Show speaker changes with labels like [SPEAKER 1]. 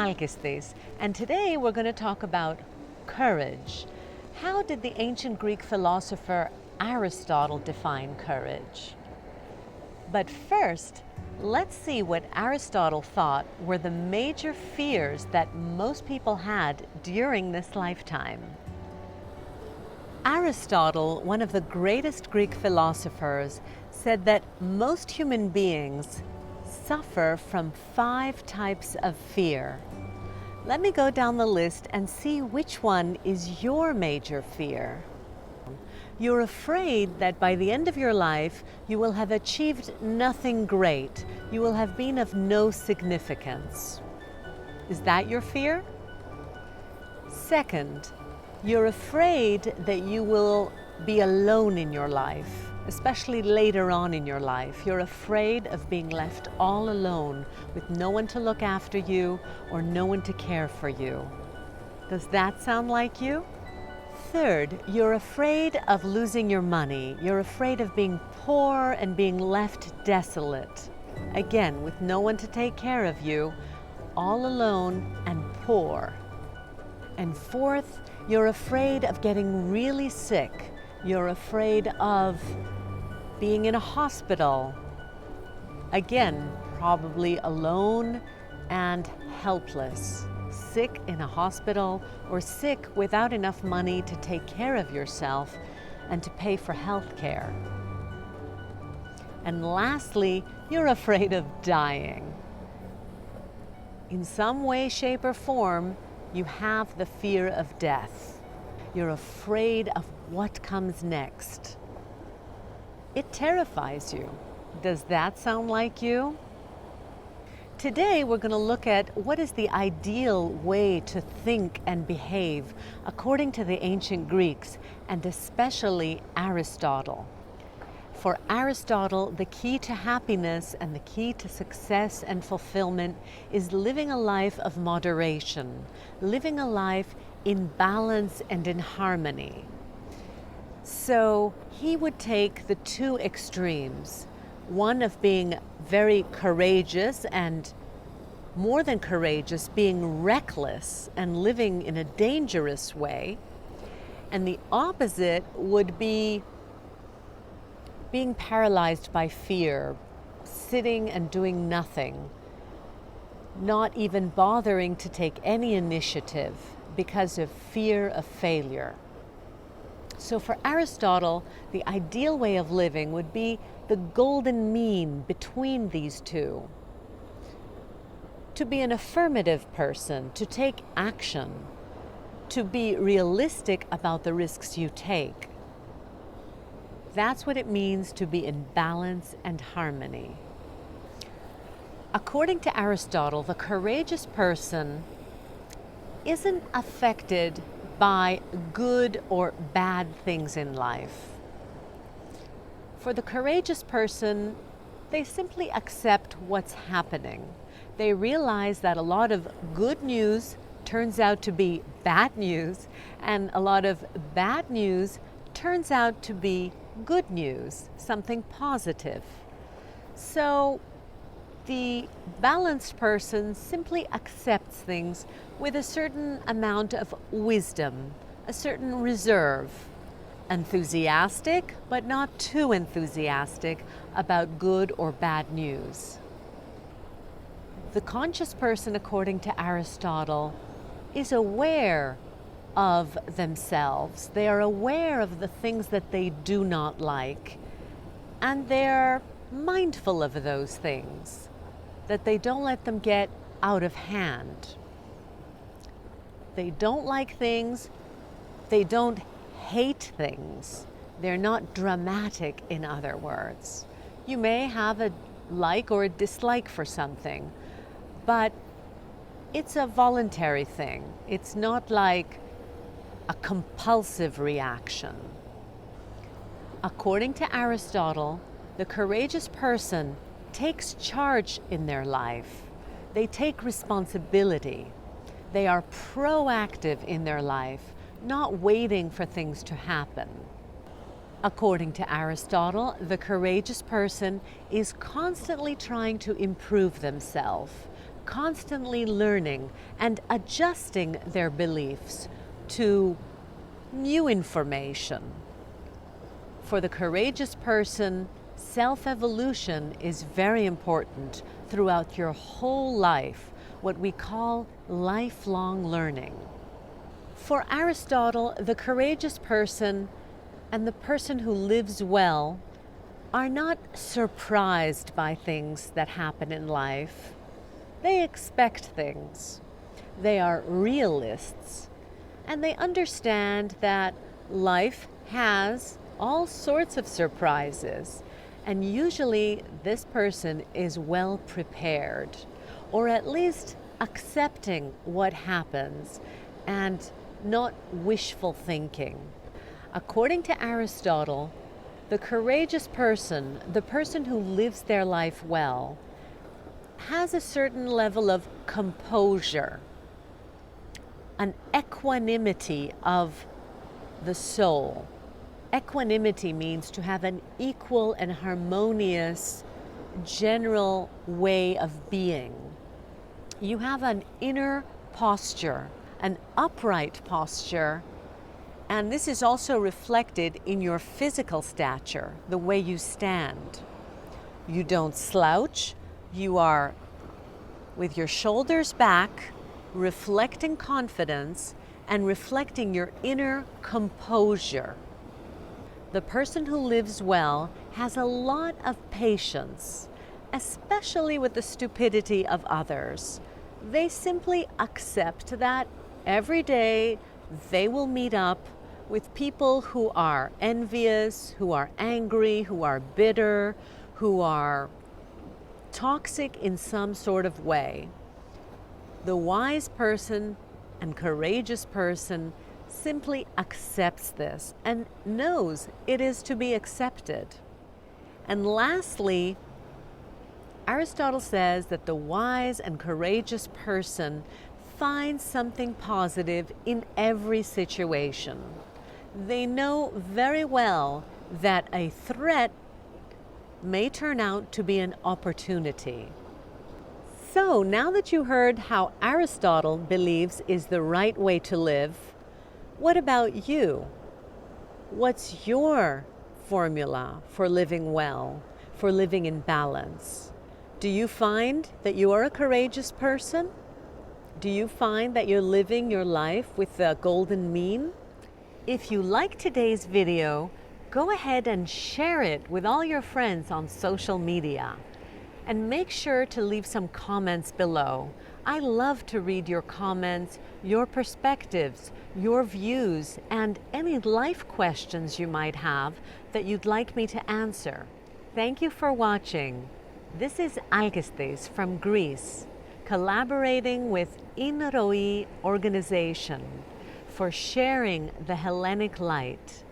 [SPEAKER 1] Alkistes, and today we're going to talk about courage. How did the ancient Greek philosopher Aristotle define courage? But first, let's see what Aristotle thought were the major fears that most people had during this lifetime. Aristotle, one of the greatest Greek philosophers, said that most human beings suffer from 5 types of fear. Let me go down the list and see which one is your major fear. You're afraid that by the end of your life, you will have achieved nothing great. You will have been of no significance. Is that your fear? Second, you're afraid that you will be alone in your life, especially later on in your life. You're afraid of being left all alone with no one to look after you or no one to care for you. Does that sound like you? Third, you're afraid of losing your money. You're afraid of being poor and being left desolate. Again, with no one to take care of you, all alone and poor. And fourth, you're afraid of getting really sick. You're afraid of being in a hospital. Again, probably alone and helpless. Sick in a hospital or sick without enough money to take care of yourself and to pay for health care. And lastly, you're afraid of dying. In some way, shape, or form, you have the fear of death. You're afraid of what comes next. It terrifies you. Does that sound like you? Today we're going to look at what is the ideal way to think and behave according to the ancient Greeks, and especially Aristotle. For Aristotle, the key to happiness and the key to success and fulfillment is living a life of moderation, living a life in balance and in harmony. So he would take the 2 extremes, one of being very courageous and more than courageous, being reckless and living in a dangerous way, and the opposite would be being paralyzed by fear, sitting and doing nothing, not even bothering to take any initiative because of fear of failure. So for Aristotle, the ideal way of living would be the golden mean between these 2. To be an affirmative person, to take action, to be realistic about the risks you take. That's what it means to be in balance and harmony. According to Aristotle, the courageous person isn't affected by good or bad things in life. For the courageous person, they simply accept what's happening. They realize that a lot of good news turns out to be bad news, and a lot of bad news turns out to be good news, something positive. So the balanced person simply accepts things with a certain amount of wisdom, a certain reserve, enthusiastic, but not too enthusiastic about good or bad news. The conscious person, according to Aristotle, is aware of themselves. They are aware of the things that they do not like, and they're mindful of those things, that they don't let them get out of hand. They don't like things, they don't hate things. They're not dramatic, in other words. You may have a like or a dislike for something, but it's a voluntary thing. It's not like a compulsive reaction. According to Aristotle, the courageous person takes charge in their life. They take responsibility. They are proactive in their life, not waiting for things to happen. According to Aristotle, the courageous person is constantly trying to improve themselves, constantly learning and adjusting their beliefs to new information. For the courageous person, self-evolution is very important throughout your whole life, what we call lifelong learning. For Aristotle, the courageous person and the person who lives well are not surprised by things that happen in life. They expect things. They are realists, and they understand that life has all sorts of surprises, and usually this person is well prepared, or at least accepting what happens and not wishful thinking. According to Aristotle, the courageous person, the person who lives their life well, has a certain level of composure, an equanimity of the soul. Equanimity means to have an equal and harmonious general way of being. You have an inner posture, an upright posture, and this is also reflected in your physical stature, the way you stand. You don't slouch, you are with your shoulders back, reflecting confidence and reflecting your inner composure. The person who lives well has a lot of patience, especially with the stupidity of others. They simply accept that every day they will meet up with people who are envious, who are angry, who are bitter, who are toxic in some sort of way. The wise person and courageous person simply accepts this and knows it is to be accepted. And lastly, Aristotle says that the wise and courageous person finds something positive in every situation. They know very well that a threat may turn out to be an opportunity. So now that you heard how Aristotle believes is the right way to live, what about you? What's your formula for living well, for living in balance? Do you find that you are a courageous person? Do you find that you're living your life with the golden mean? If you like today's video, go ahead and share it with all your friends on social media. And make sure to leave some comments below. I love to read your comments, your perspectives, your views, and any life questions you might have that you'd like me to answer. Thank you for watching. This is Alkestis from Greece, collaborating with Inroi organization for sharing the Hellenic light.